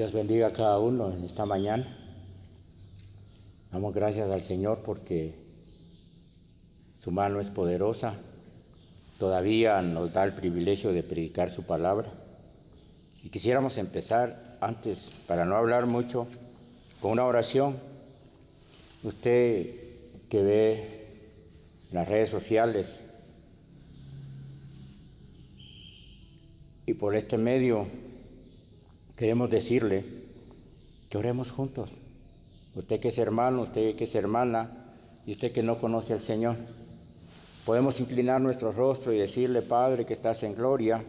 Dios bendiga a cada uno en esta mañana. Damos gracias al Señor porque su mano es poderosa. Todavía nos da el privilegio de predicar su palabra. Y quisiéramos empezar antes, para no hablar mucho, con una oración. Usted que ve en las redes sociales y por este medio queremos decirle que oremos juntos. Usted que es hermano, usted que es hermana y usted que no conoce al Señor. Podemos inclinar nuestro rostro y decirle: Padre que estás en gloria,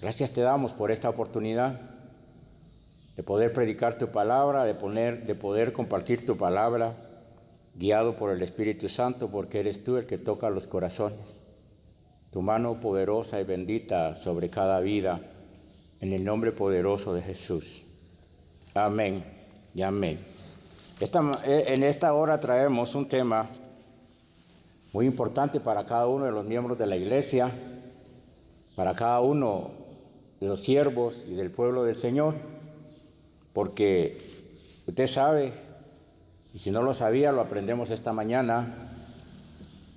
gracias te damos por esta oportunidad de poder predicar tu palabra, de poder compartir tu palabra, guiado por el Espíritu Santo, porque eres tú el que toca los corazones. Tu mano poderosa y bendita sobre cada vida, en el nombre poderoso de Jesús. Amén y amén. En esta hora traemos un tema muy importante para cada uno de los miembros de la iglesia, para cada uno de los siervos y del pueblo del Señor, porque usted sabe, y si no lo sabía, lo aprendemos esta mañana,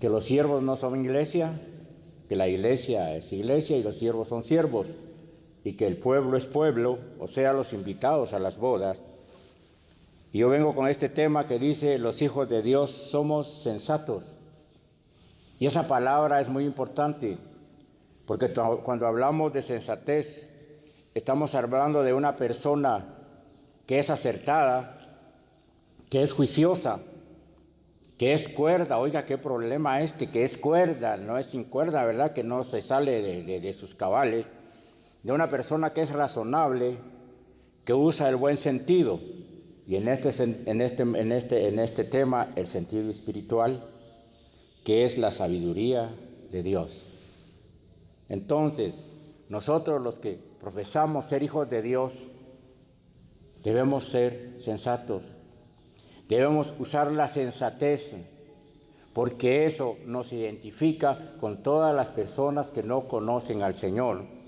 que los siervos no son iglesia, que la iglesia es iglesia y los siervos son siervos, y que el pueblo es pueblo, o sea, los invitados a las bodas. Y yo vengo con este tema que dice: los hijos de Dios somos sensatos. Y esa palabra es muy importante, porque cuando hablamos de sensatez, estamos hablando de una persona que es acertada, que es juiciosa, que es cuerda. Oiga, qué problema que es cuerda, no es sin cuerda, ¿verdad? Que no se sale de sus cabales. De una persona que es razonable, que usa el buen sentido. Y en este tema, el sentido espiritual, que es la sabiduría de Dios. Entonces, nosotros los que profesamos ser hijos de Dios, debemos ser sensatos. Debemos usar la sensatez, porque eso nos identifica con todas las personas que no conocen al Señor.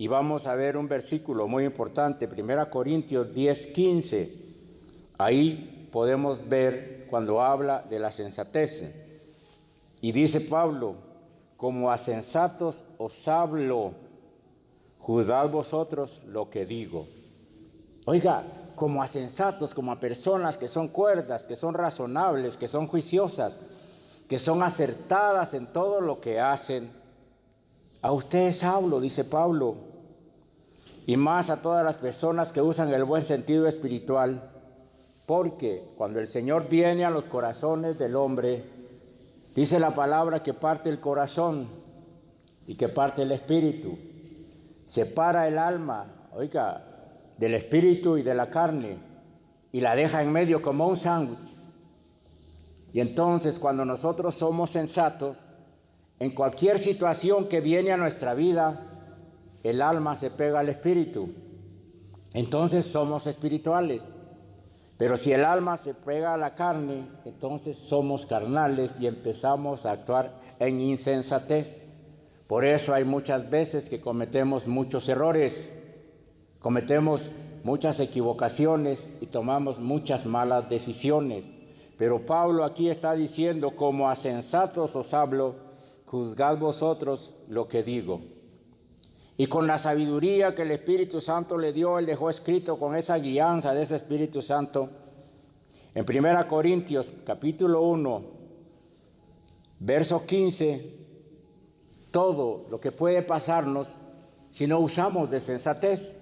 Y vamos a ver un versículo muy importante, 1 Corintios 10:15. Ahí podemos ver cuando habla de la sensatez. Y dice Pablo: como a sensatos os hablo, juzgad vosotros lo que digo. Oiga, como a sensatos, como a personas que son cuerdas, que son razonables, que son juiciosas, que son acertadas en todo lo que hacen. A ustedes hablo, dice Pablo, y más a todas las personas que usan el buen sentido espiritual, porque cuando el Señor viene a los corazones del hombre, dice la palabra que parte el corazón y que parte el espíritu, separa el alma, oiga, del espíritu y de la carne, y la deja en medio como un sándwich. Y entonces, cuando nosotros somos sensatos, en cualquier situación que viene a nuestra vida, el alma se pega al espíritu. Entonces somos espirituales. Pero si el alma se pega a la carne, entonces somos carnales y empezamos a actuar en insensatez. Por eso hay muchas veces que cometemos muchos errores, cometemos muchas equivocaciones y tomamos muchas malas decisiones. Pero Pablo aquí está diciendo: como a sensatos os hablo, juzgad vosotros lo que digo. Y con la sabiduría que el Espíritu Santo le dio, él dejó escrito con esa guianza de ese Espíritu Santo. En 1 Corintios capítulo 1, verso 15, todo lo que puede pasarnos si no usamos de sensatez.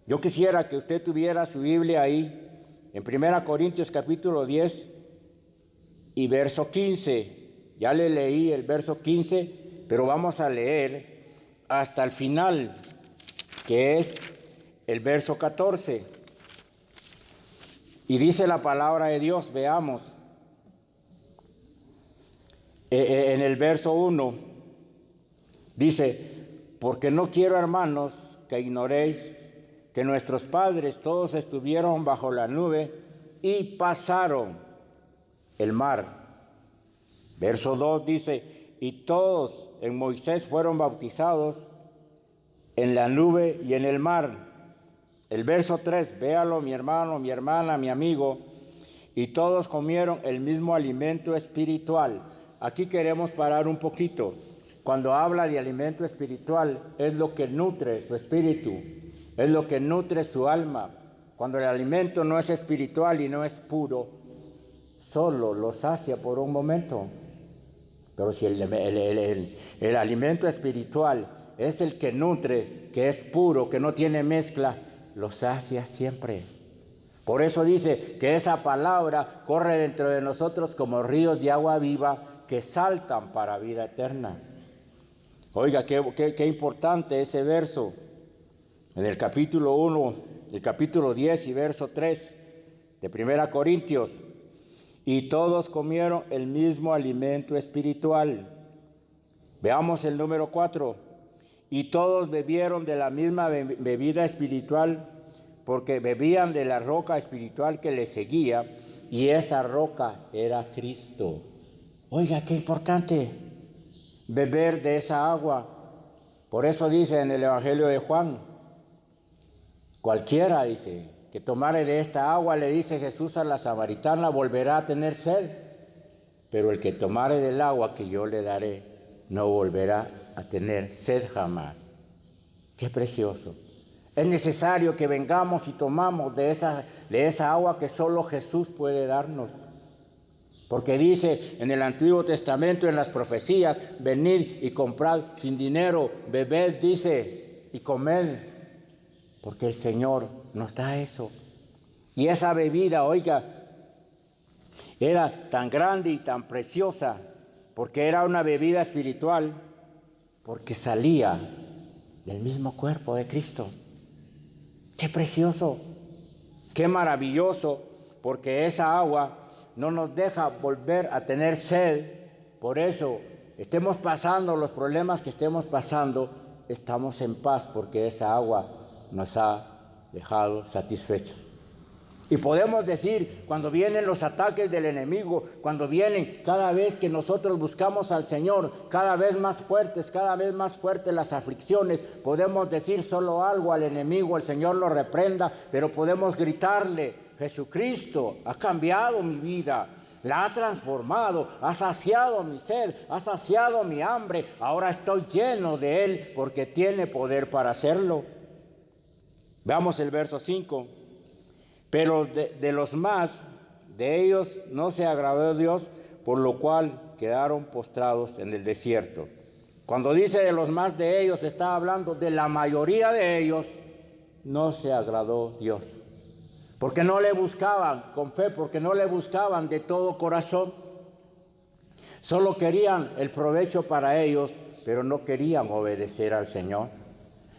Yo quisiera que usted tuviera su Biblia ahí, en 1 Corintios capítulo 10 y verso 15. Ya le leí el verso 15, pero vamos a leer hasta el final, que es el verso 14. Y dice la palabra de Dios, veamos, en el verso 1, dice: porque no quiero, hermanos, que ignoréis que nuestros padres todos estuvieron bajo la nube y pasaron el mar. Verso 2 dice: y todos en Moisés fueron bautizados en la nube y en el mar. El verso 3, véalo mi hermano, mi hermana, mi amigo, y todos comieron el mismo alimento espiritual. Aquí queremos parar un poquito. Cuando habla de alimento espiritual, es lo que nutre su espíritu, es lo que nutre su alma. Cuando el alimento no es espiritual y no es puro, solo lo sacia por un momento. Pero si el alimento espiritual es el que nutre, que es puro, que no tiene mezcla, lo sacia siempre. Por eso dice que esa palabra corre dentro de nosotros como ríos de agua viva que saltan para vida eterna. Oiga, qué importante ese verso. En el capítulo 1, el capítulo 10 y verso 3 de 1 Corintios. Y todos comieron el mismo alimento espiritual. Veamos el número 4. Y todos bebieron de la misma bebida espiritual, porque bebían de la roca espiritual que les seguía, y esa roca era Cristo. Oiga, qué importante beber de esa agua. Por eso dice en el Evangelio de Juan, cualquiera, dice, que tomare de esta agua, le dice Jesús a la samaritana, volverá a tener sed. Pero el que tomare del agua que yo le daré, no volverá a tener sed jamás. Qué precioso. Es necesario que vengamos y tomamos de esa agua que solo Jesús puede darnos. Porque dice en el Antiguo Testamento, en las profecías, venid y comprad sin dinero, bebed, dice, y comed. Porque el Señor nos da eso. Y esa bebida, oiga, era tan grande y tan preciosa, porque era una bebida espiritual, porque salía del mismo cuerpo de Cristo. ¡Qué precioso! ¡Qué maravilloso! Porque esa agua no nos deja volver a tener sed. Por eso, estemos pasando los problemas que estemos pasando, estamos en paz, porque esa agua nos ha dejado satisfechos. Y podemos decir, cuando vienen los ataques del enemigo, cuando vienen cada vez que nosotros buscamos al Señor, cada vez más fuertes las aflicciones, podemos decir solo algo al enemigo, el Señor lo reprenda, pero podemos gritarle, Jesucristo ha cambiado mi vida, la ha transformado, ha saciado mi sed, ha saciado mi hambre, ahora estoy lleno de Él porque tiene poder para hacerlo. Veamos el verso 5. Pero de los más de ellos no se agradó Dios, por lo cual quedaron postrados en el desierto. Cuando dice de los más de ellos, está hablando de la mayoría de ellos, no se agradó Dios. Porque no le buscaban con fe, porque no le buscaban de todo corazón. Solo querían el provecho para ellos, pero no querían obedecer al Señor.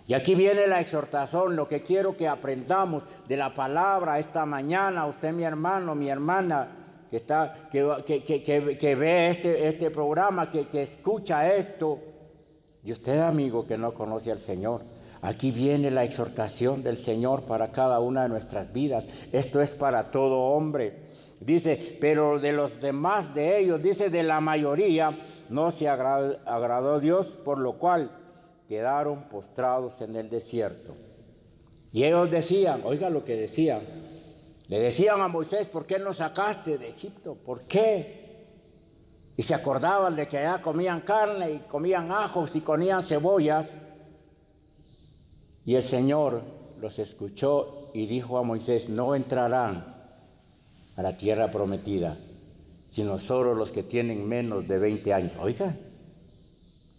Y aquí viene la exhortación, lo que quiero que aprendamos de la palabra esta mañana, usted mi hermano, mi hermana, que ve este programa, que escucha esto, y usted amigo que no conoce al Señor. Aquí viene la exhortación del Señor para cada una de nuestras vidas. Esto es para todo hombre. Dice, pero de los demás de ellos, dice de la mayoría, no se agradó Dios, por lo cual quedaron postrados en el desierto. Y ellos decían, oiga lo que decían, le decían a Moisés, ¿por qué nos sacaste de Egipto? ¿Por qué? Y se acordaban de que allá comían carne y comían ajos y comían cebollas. Y el Señor los escuchó y dijo a Moisés, no entrarán a la tierra prometida, sino solo los que tienen menos de 20 años. Oiga,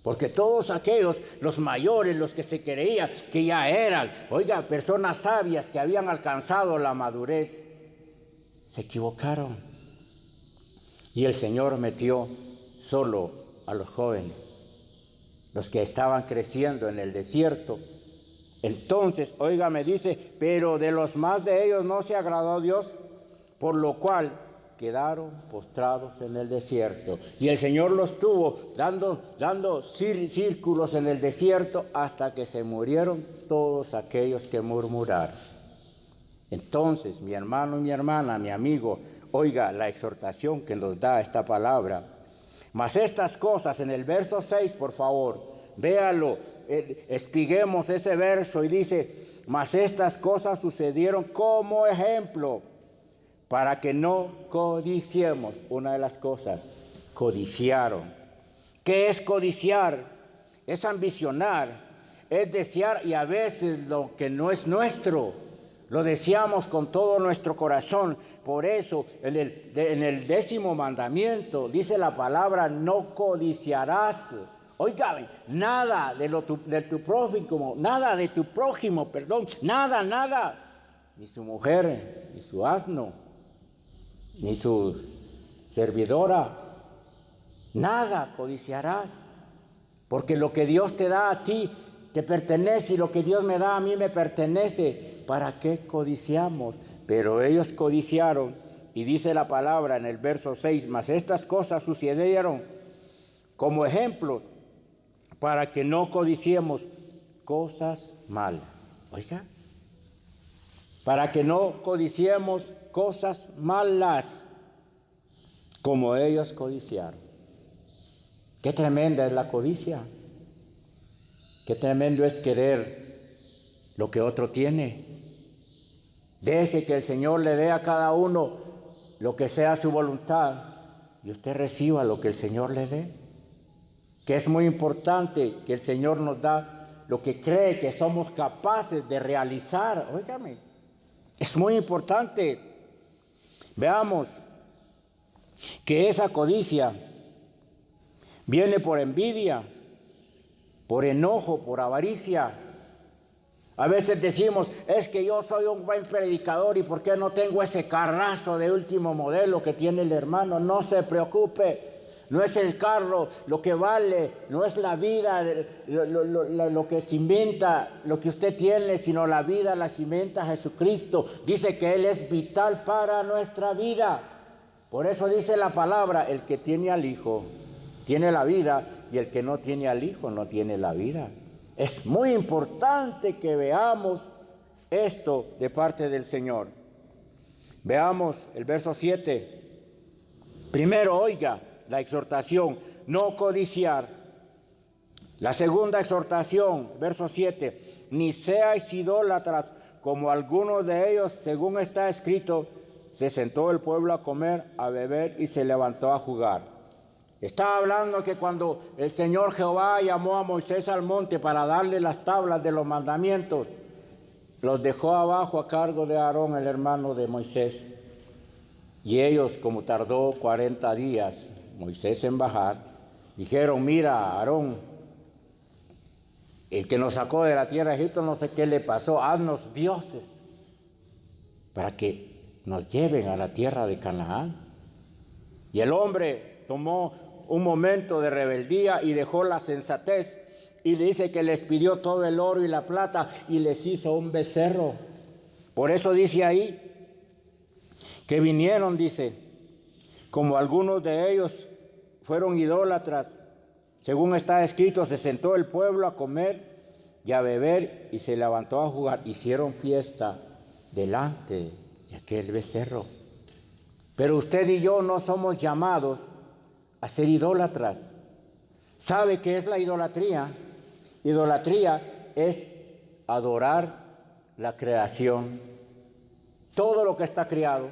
porque todos aquellos, los mayores, los que se creían que ya eran, oiga, personas sabias que habían alcanzado la madurez, se equivocaron. Y el Señor metió solo a los jóvenes, los que estaban creciendo en el desierto. Entonces, oiga, me dice, pero de los más de ellos no se agradó Dios, por lo cual quedaron postrados en el desierto. Y el Señor los tuvo dando círculos en el desierto hasta que se murieron todos aquellos que murmuraron. Entonces, mi hermano y mi hermana, mi amigo, oiga la exhortación que nos da esta palabra. Mas estas cosas, en el verso 6, por favor, véalo, espiguemos ese verso y dice, mas estas cosas sucedieron como ejemplo, para que no codiciemos. Una de las cosas, codiciaron. ¿Qué es codiciar? Es ambicionar, es desear, y a veces lo que no es nuestro, lo deseamos con todo nuestro corazón. Por eso en el 10º mandamiento dice la palabra: no codiciarás. Oiga, nada de tu prójimo, nada, ni su mujer, ni su asno, ni su servidora, nada codiciarás, porque lo que Dios te da a ti te pertenece, y lo que Dios me da a mí me pertenece. ¿Para qué codiciamos? Pero ellos codiciaron, y dice la palabra en el verso 6: mas estas cosas sucedieron como ejemplos, para que no codiciemos cosas malas. Oiga, para que no codiciemos cosas malas, como ellos codiciaron. Qué tremenda es la codicia. Qué tremendo es querer lo que otro tiene. Deje que el Señor le dé a cada uno lo que sea su voluntad, y usted reciba lo que el Señor le dé. Que es muy importante que el Señor nos da lo que cree que somos capaces de realizar. Óigame, es muy importante. Veamos que esa codicia viene por envidia, por enojo, por avaricia. A veces decimos: es que yo soy un buen predicador, y ¿por qué no tengo ese carrazo de último modelo que tiene el hermano? No se preocupe. No es el carro lo que vale, no es la vida lo que cimenta lo que usted tiene, sino la vida la cimenta Jesucristo. Dice que Él es vital para nuestra vida. Por eso dice la palabra: el que tiene al Hijo tiene la vida, y el que no tiene al Hijo no tiene la vida. Es muy importante que veamos esto de parte del Señor. Veamos el verso 7. Primero, oiga la exhortación: no codiciar. La segunda exhortación, verso 7: ni seáis idólatras, como algunos de ellos, según está escrito: se sentó el pueblo a comer, a beber, y se levantó a jugar. Está hablando que cuando el Señor Jehová llamó a Moisés al monte para darle las tablas de los mandamientos, los dejó abajo a cargo de Aarón, el hermano de Moisés. Y ellos, como tardó 40 días Moisés en bajar, dijeron: mira, Aarón, el que nos sacó de la tierra de Egipto, no sé qué le pasó, haznos dioses para que nos lleven a la tierra de Canaán. Y el hombre tomó un momento de rebeldía y dejó la sensatez, y dice que les pidió todo el oro y la plata, y les hizo un becerro. Por eso dice ahí que vinieron, dice, como algunos de ellos fueron idólatras, según está escrito: se sentó el pueblo a comer y a beber, y se levantó a jugar. Hicieron fiesta delante de aquel becerro. Pero usted y yo no somos llamados a ser idólatras. ¿Sabe qué es la idolatría? Idolatría es adorar la creación, todo lo que está creado,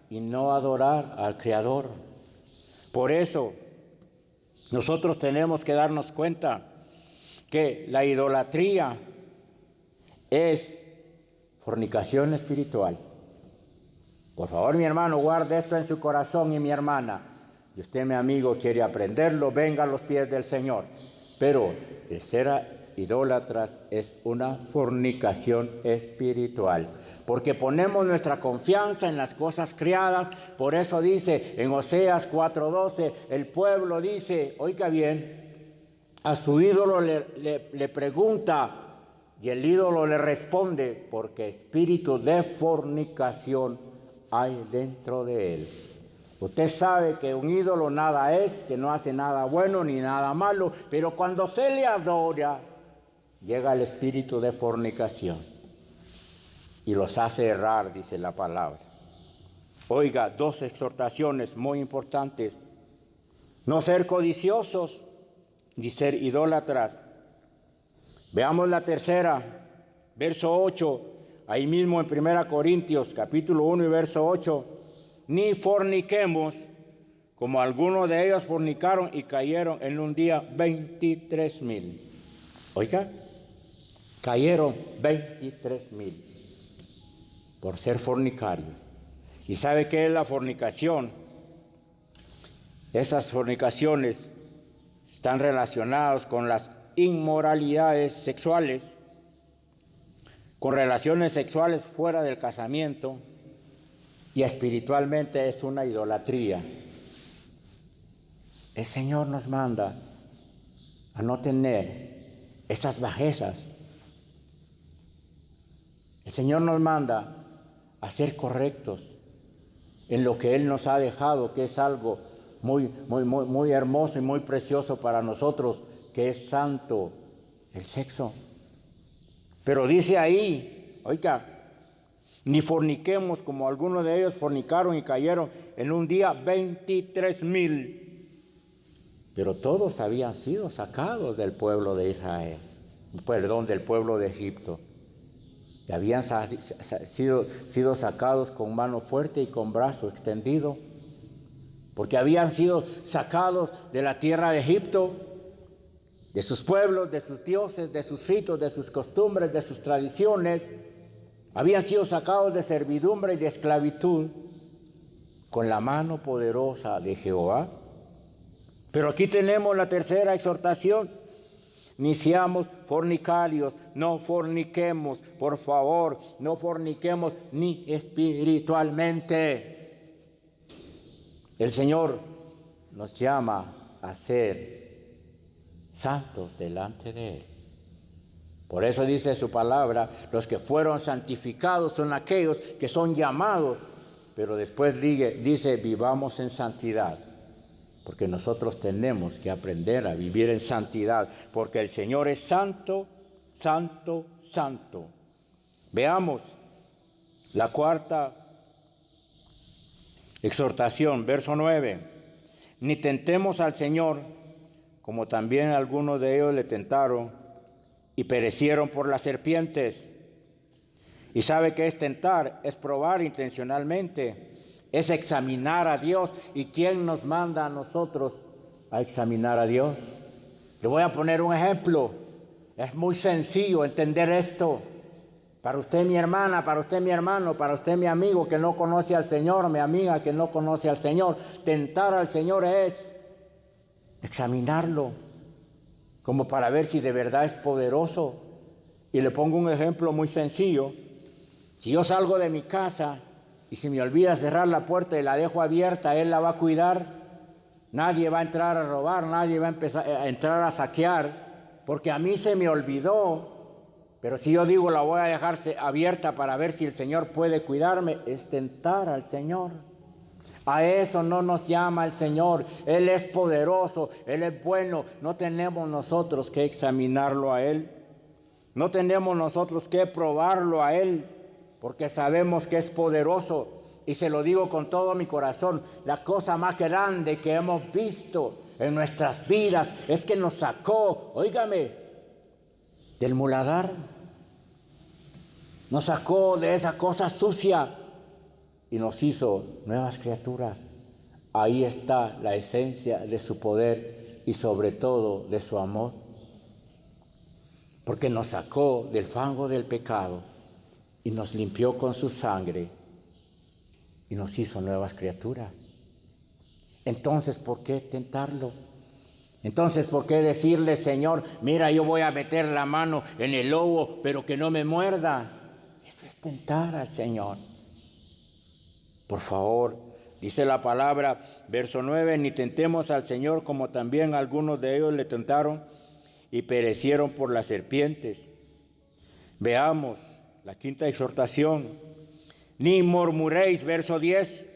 y no adorar al Creador. Por eso nosotros tenemos que darnos cuenta que la idolatría es fornicación espiritual. Por favor, mi hermano, guarde esto en su corazón, y mi hermana, y usted, mi amigo, quiere aprenderlo, venga a los pies del Señor. Pero el ser idólatras es una fornicación espiritual, porque ponemos nuestra confianza en las cosas creadas. Por eso dice en Oseas 4:12, el pueblo dice, oiga bien, a su ídolo le pregunta, y el ídolo le responde: porque espíritu de fornicación hay dentro de él. Usted sabe que un ídolo nada es, que no hace nada bueno ni nada malo, pero cuando se le adora, llega el espíritu de fornicación y los hace errar, dice la palabra. Oiga, dos exhortaciones muy importantes: no ser codiciosos ni ser idólatras. Veamos la tercera: verso 8, ahí mismo en 1 Corintios, capítulo 1 y verso 8, ni forniquemos, como algunos de ellos fornicaron y cayeron en un día 23,000. Oiga, cayeron 23,000 por ser fornicarios. ¿Y sabe qué es la fornicación? Esas fornicaciones están relacionadas con las inmoralidades sexuales, con relaciones sexuales fuera del casamiento, y espiritualmente es una idolatría. El Señor nos manda a no tener esas bajezas. El Señor nos manda a ser correctos en lo que Él nos ha dejado, que es algo muy hermoso y muy precioso para nosotros, que es santo, el sexo. Pero dice ahí, oiga, ni forniquemos como algunos de ellos fornicaron y cayeron en un día 23,000. Pero todos habían sido sacados del pueblo de Israel, del pueblo de Egipto. Y habían sido sacados con mano fuerte y con brazo extendido, porque habían sido sacados de la tierra de Egipto, de sus pueblos, de sus dioses, de sus ritos, de sus costumbres, de sus tradiciones. Habían sido sacados de servidumbre y de esclavitud con la mano poderosa de Jehová. Pero aquí tenemos la tercera exhortación: ni seamos fornicarios, no forniquemos, por favor, no forniquemos ni espiritualmente. El Señor nos llama a ser santos delante de Él. Por eso dice su palabra, los que fueron santificados son aquellos que son llamados, pero después dice, vivamos en santidad. Porque nosotros tenemos que aprender a vivir en santidad, porque el Señor es santo, santo, santo. Veamos la cuarta exhortación, verso 9. Ni tentemos al Señor, como también algunos de ellos le tentaron y perecieron por las serpientes. ¿Y sabe qué es tentar? Es probar intencionalmente. Es examinar a Dios. ¿Y quién nos manda a nosotros a examinar a Dios? Le voy a poner un ejemplo. Es muy sencillo entender esto. Para usted, mi hermana, para usted, mi hermano, para usted, mi amigo que no conoce al Señor, mi amiga que no conoce al Señor, tentar al Señor es examinarlo, como para ver si de verdad es poderoso. Y le pongo un ejemplo muy sencillo. Si yo salgo de mi casa y si me olvida cerrar la puerta y la dejo abierta, Él la va a cuidar. Nadie va a entrar a robar, nadie va a entrar a saquear, porque a mí se me olvidó. Pero si yo digo la voy a dejar abierta para ver si el Señor puede cuidarme, es tentar al Señor. A eso no nos llama el Señor. Él es poderoso, Él es bueno. No tenemos nosotros que examinarlo a Él. No tenemos nosotros que probarlo a Él, porque sabemos que es poderoso. Y se lo digo con todo mi corazón, la cosa más grande que hemos visto en nuestras vidas es que nos sacó, óigame, del muladar. Nos sacó de esa cosa sucia y nos hizo nuevas criaturas. Ahí está la esencia de su poder y sobre todo de su amor. Porque nos sacó del fango del pecado y nos limpió con su sangre y nos hizo nuevas criaturas. Entonces, ¿por qué tentarlo? Entonces, ¿por qué decirle, Señor, mira, yo voy a meter la mano en el lobo, pero que no me muerda? Eso es tentar al Señor. Por favor, dice la palabra, verso 9, ni tentemos al Señor como también algunos de ellos le tentaron y perecieron por las serpientes. Veamos la quinta exhortación. Ni murmuréis, verso 10,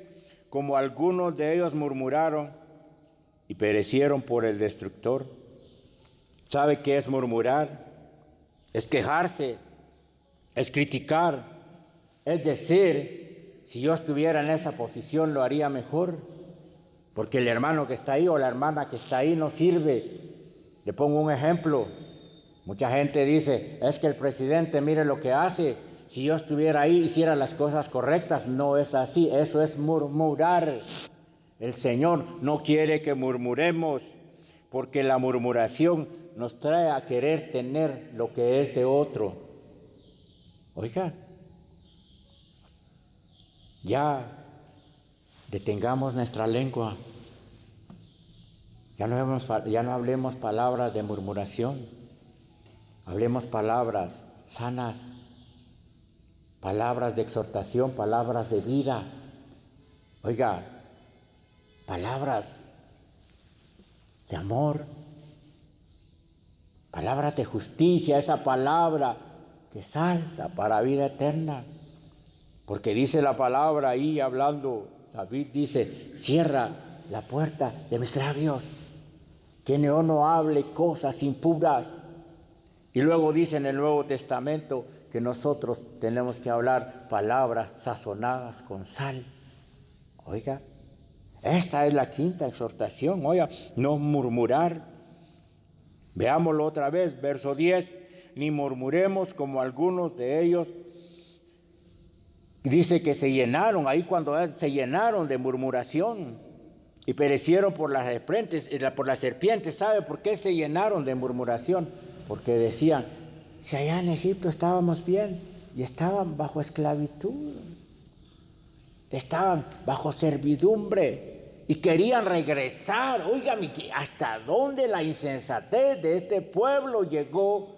como algunos de ellos murmuraron y perecieron por el destructor. ¿Sabe qué es murmurar? Es quejarse, es criticar, es decir, si yo estuviera en esa posición lo haría mejor, porque el hermano que está ahí o la hermana que está ahí no sirve. Le pongo un ejemplo. Mucha gente dice, es que el presidente mire lo que hace. Si yo estuviera ahí, hiciera las cosas correctas. No es así, eso es murmurar. El Señor no quiere que murmuremos, porque la murmuración nos trae a querer tener lo que es de otro. Oiga, ya detengamos nuestra lengua. Ya no hablemos palabras de murmuración. Hablemos palabras sanas, palabras de exhortación, palabras de vida. Oiga, palabras de amor, palabras de justicia, esa palabra que salta para vida eterna. Porque dice la palabra ahí hablando, David dice, cierra la puerta de mis labios, que yo no hable cosas impuras. Y luego dice en el Nuevo Testamento que nosotros tenemos que hablar palabras sazonadas con sal. Oiga, esta es la quinta exhortación, oiga, no murmurar. Veámoslo otra vez, verso 10, ni murmuremos como algunos de ellos. Dice que se llenaron, ahí cuando se llenaron de murmuración y perecieron por las serpientes. ¿Sabe por qué se llenaron de murmuración? Porque decían, si allá en Egipto estábamos bien y estaban bajo esclavitud, estaban bajo servidumbre y querían regresar. Óigame, ¿hasta dónde la insensatez de este pueblo llegó?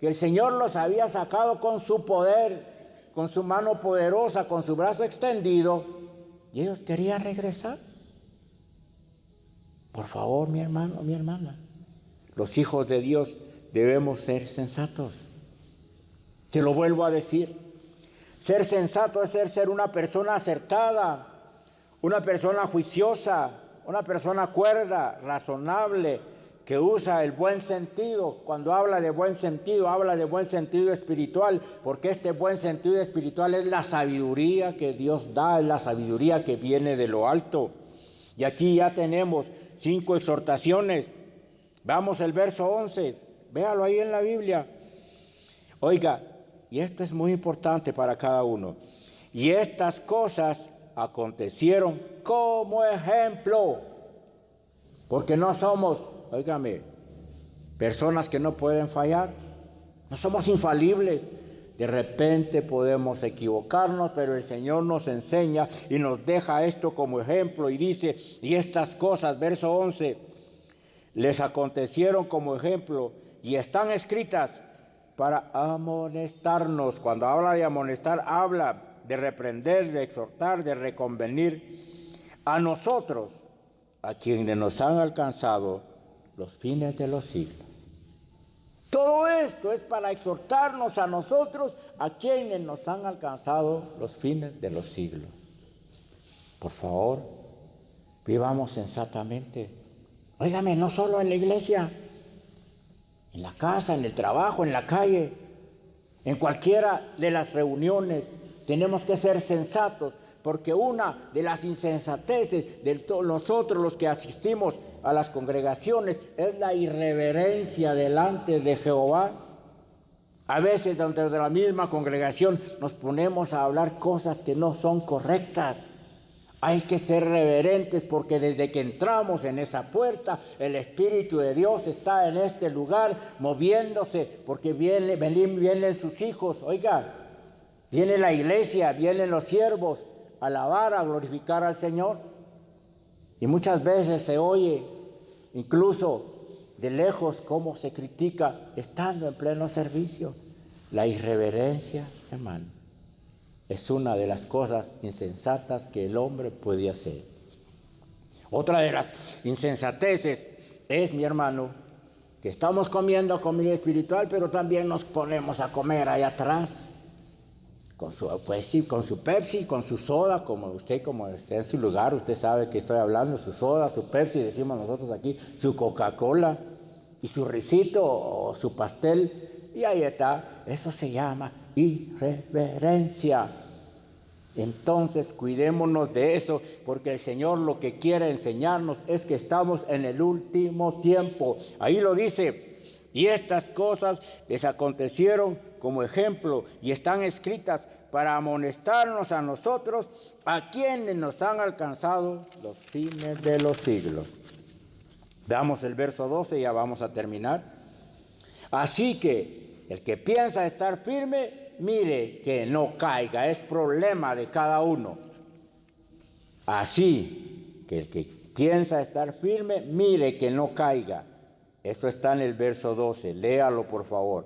Que el Señor los había sacado con su poder, con su mano poderosa, con su brazo extendido, y ellos querían regresar. Por favor, mi hermano, mi hermana, los hijos de Dios debemos ser sensatos. Te lo vuelvo a decir. Ser sensato es ser una persona acertada, una persona juiciosa, una persona cuerda, razonable, que usa el buen sentido. Cuando habla de buen sentido espiritual, porque este buen sentido espiritual es la sabiduría que Dios da, es la sabiduría que viene de lo alto. Y aquí ya tenemos 5 exhortaciones. Vamos al verso 11, véalo ahí en la Biblia. Oiga, y esto es muy importante para cada uno. Y estas cosas acontecieron como ejemplo, porque no somos, óigame, personas que no pueden fallar, no somos infalibles. De repente podemos equivocarnos, pero el Señor nos enseña y nos deja esto como ejemplo y dice, y estas cosas, verso 11, les acontecieron como ejemplo y están escritas para amonestarnos. Cuando habla de amonestar, habla de reprender, de exhortar, de reconvenir a nosotros, a quienes nos han alcanzado los fines de los siglos. Todo esto es para exhortarnos a nosotros, a quienes nos han alcanzado los fines de los siglos. Por favor, vivamos sensatamente. Óigame, no solo en la iglesia, en la casa, en el trabajo, en la calle, en cualquiera de las reuniones, tenemos que ser sensatos, porque una de las insensateces de nosotros los que asistimos a las congregaciones es la irreverencia delante de Jehová. A veces dentro de la misma congregación nos ponemos a hablar cosas que no son correctas. Hay que ser reverentes porque desde que entramos en esa puerta, el Espíritu de Dios está en este lugar moviéndose, porque vienen sus hijos, oiga, viene la iglesia, vienen los siervos a alabar, a glorificar al Señor. Y muchas veces se oye, incluso de lejos, cómo se critica estando en pleno servicio. La irreverencia, hermano, es una de las cosas insensatas que el hombre puede hacer. Otra de las insensateces es, mi hermano, que estamos comiendo comida espiritual, pero también nos ponemos a comer allá atrás, con su Pepsi, con su soda, como esté en su lugar, usted sabe que estoy hablando, su soda, su Pepsi, decimos nosotros aquí, su Coca-Cola, y su risito o su pastel, y ahí está. Eso se llama irreverencia. Entonces cuidémonos de eso, porque el Señor lo que quiere enseñarnos es que estamos en el último tiempo. Ahí lo dice, Y estas cosas les acontecieron como ejemplo y están escritas para amonestarnos a nosotros, a quienes nos han alcanzado los fines de los siglos. Veamos el verso 12, ya vamos a terminar. Así que el que piensa estar firme, mire que no caiga. Es problema de cada uno. Así que el que piensa estar firme, mire que no caiga. Eso está en el verso 12, léalo por favor.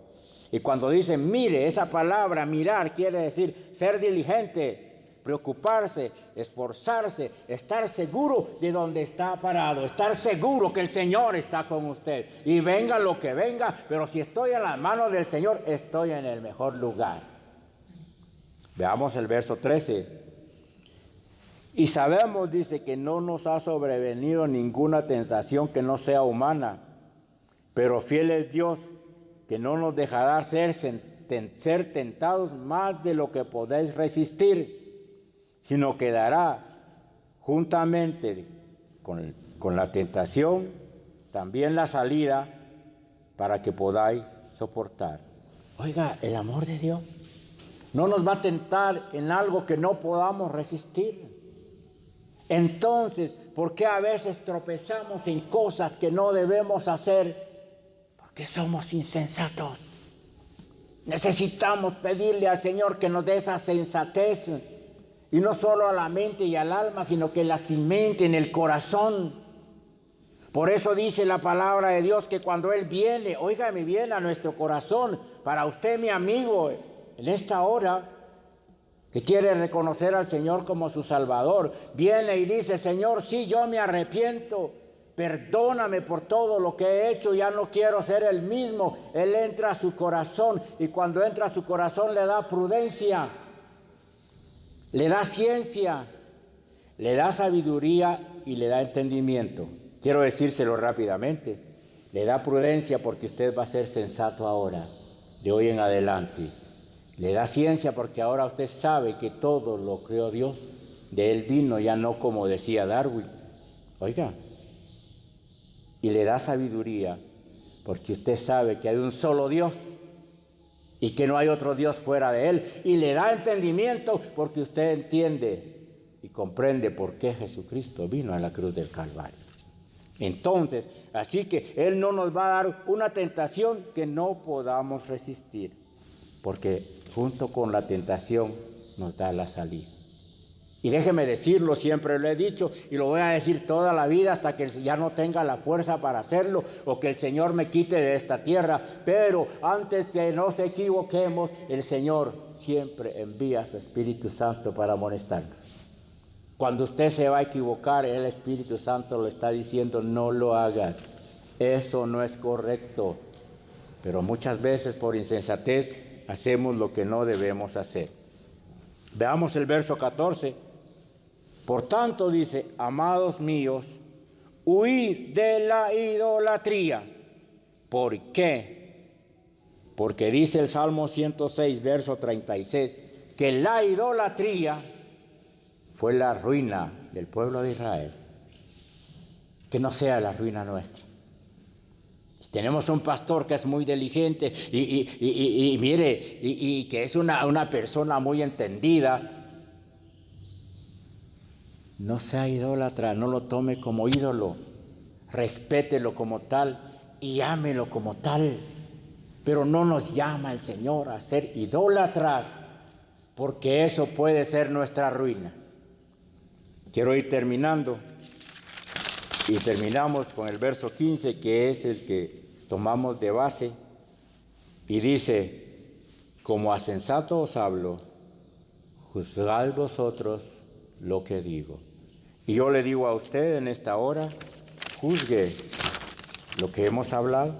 Y cuando dice mire, esa palabra mirar quiere decir ser diligente, preocuparse, esforzarse, estar seguro de donde está parado, estar seguro que el Señor está con usted. Y venga lo que venga, pero si estoy en las manos del Señor, estoy en el mejor lugar. Veamos el verso 13. Y sabemos, dice, que no nos ha sobrevenido ninguna tentación que no sea humana, pero fiel es Dios, que no nos dejará ser tentados más de lo que podéis resistir, sino que dará juntamente con la tentación también la salida para que podáis soportar. Oiga, el amor de Dios no nos va a tentar en algo que no podamos resistir. Entonces, ¿por qué a veces tropezamos en cosas que no debemos hacer? Porque somos insensatos. Necesitamos pedirle al Señor que nos dé esa sensatez, y no solo a la mente y al alma, sino que la cimente en el corazón. Por eso dice la palabra de Dios que cuando Él viene, óigame bien, a nuestro corazón, para usted, mi amigo, en esta hora, que quiere reconocer al Señor como su Salvador, viene y dice: Señor, sí, yo me arrepiento, perdóname por todo lo que he hecho, ya no quiero ser el mismo. Él entra a su corazón, y cuando entra a su corazón le da prudencia, le da ciencia, le da sabiduría y le da entendimiento. Quiero decírselo rápidamente: le da prudencia porque usted va a ser sensato ahora, de hoy en adelante. Le da ciencia porque ahora usted sabe que todo lo creó Dios. De Él vino, ya no como decía Darwin. Oiga. Y le da sabiduría porque usted sabe que hay un solo Dios y que no hay otro Dios fuera de Él. Y le da entendimiento porque usted entiende y comprende por qué Jesucristo vino a la cruz del Calvario. Entonces, así que Él no nos va a dar una tentación que no podamos resistir, porque junto con la tentación nos da la salida. Y déjeme decirlo, siempre lo he dicho y lo voy a decir toda la vida hasta que ya no tenga la fuerza para hacerlo o que el Señor me quite de esta tierra. Pero antes de no nos equivoquemos, el Señor siempre envía a su Espíritu Santo para amonestarnos. Cuando usted se va a equivocar, el Espíritu Santo le está diciendo: no lo hagas, eso no es correcto. Pero muchas veces por insensatez hacemos lo que no debemos hacer. Veamos el verso 14. Por tanto, dice: amados míos, huid de la idolatría. ¿Por qué? Porque dice el Salmo 106, verso 36, que la idolatría fue la ruina del pueblo de Israel. Que no sea la ruina nuestra. Tenemos un pastor que es muy diligente y mire, y que es una persona muy entendida. No sea idólatra, no lo tome como ídolo, respételo como tal y ámelo como tal. Pero no nos llama el Señor a ser idólatras, porque eso puede ser nuestra ruina. Quiero ir terminando. Y terminamos con el verso 15, que es el que tomamos de base, y dice: como a sensato os hablo, juzgad vosotros lo que digo. Y yo le digo a usted en esta hora: juzgue lo que hemos hablado.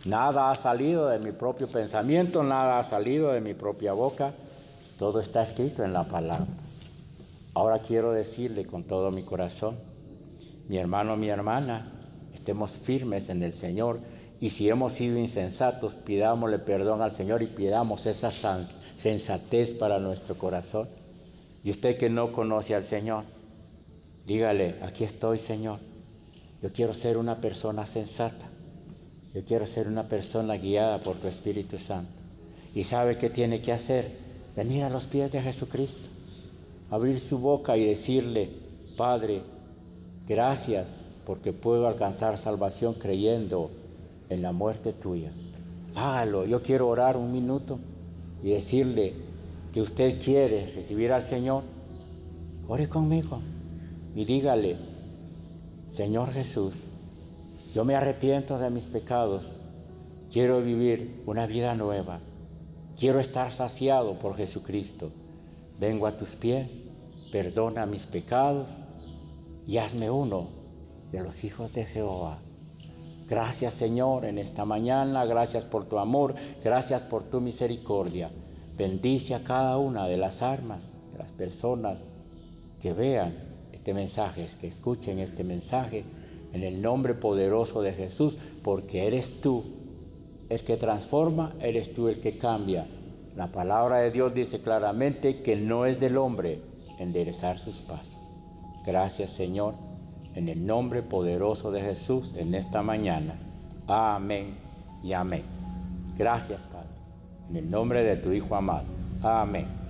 Nada ha salido de mi propio pensamiento, nada ha salido de mi propia boca, todo está escrito en la palabra. Ahora quiero decirle con todo mi corazón: mi hermano, mi hermana, estemos firmes en el Señor, y si hemos sido insensatos, pidámosle perdón al Señor y pidamos esa sensatez para nuestro corazón. Y usted que no conoce al Señor, dígale: aquí estoy, Señor, yo quiero ser una persona sensata, Yo quiero ser una persona guiada por tu Espíritu Santo. Y sabe qué tiene que hacer. Venir a los pies de Jesucristo. Abrir su boca y decirle, Padre, gracias porque puedo alcanzar salvación creyendo en la muerte tuya. Hágalo. Yo quiero orar un minuto y decirle que usted quiere recibir al Señor. Ore conmigo y dígale, Señor Jesús, yo me arrepiento de mis pecados. Quiero vivir una vida nueva. Quiero estar saciado por Jesucristo. Vengo a tus pies, perdona mis pecados y hazme uno de los hijos de Jehová. Gracias, Señor, en esta mañana. Gracias por tu amor. Gracias por tu misericordia. Bendice a cada una de las almas, de las personas que vean este mensaje, que escuchen este mensaje, en el nombre poderoso de Jesús, porque eres tú el que transforma, eres tú el que cambia. La palabra de Dios dice claramente que no es del hombre enderezar sus pasos. Gracias, Señor, en el nombre poderoso de Jesús, en esta mañana. Amén y amén. Gracias, Padre, en el nombre de tu Hijo amado. Amén.